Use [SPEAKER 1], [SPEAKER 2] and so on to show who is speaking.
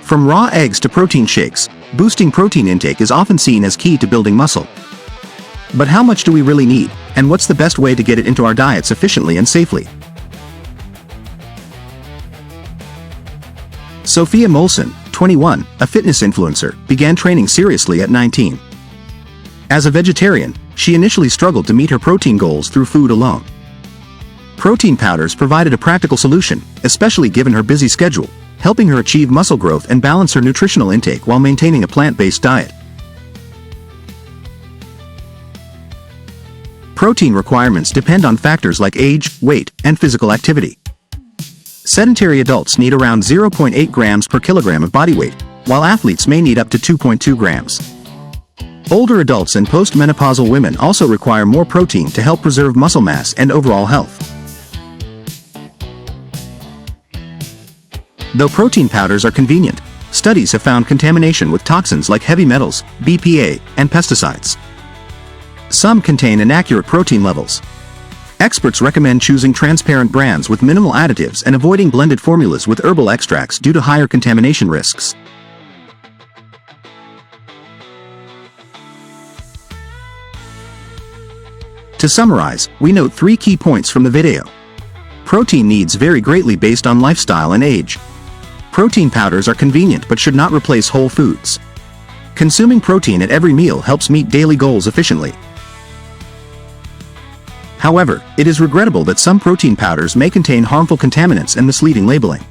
[SPEAKER 1] From raw eggs to protein shakes, boosting protein intake is often seen as key to building muscle. But how much do we really need, and what's the best way to get it into our diets efficiently and safely? Sophia Molson, 21, a fitness influencer, began training seriously at 19. As a vegetarian, she initially struggled to meet her protein goals through food alone. Protein powders provided a practical solution, especially given her busy schedule, helping her achieve muscle growth and balance her nutritional intake while maintaining a plant-based diet. Protein requirements depend on factors like age, weight, and physical activity. Sedentary adults need around 0.8 grams per kilogram of body weight, while athletes may need up to 2.2 grams. Older adults and postmenopausal women also require more protein to help preserve muscle mass and overall health. Though protein powders are convenient, studies have found contamination with toxins like heavy metals, BPA, and pesticides. Some contain inaccurate protein levels. Experts recommend choosing transparent brands with minimal additives and avoiding blended formulas with herbal extracts due to higher contamination risks. To summarize, we note 3 key points from the video. Protein needs vary greatly based on lifestyle and age. Protein powders are convenient but should not replace whole foods. Consuming protein at every meal helps meet daily goals efficiently. However, it is regrettable that some protein powders may contain harmful contaminants and misleading labeling.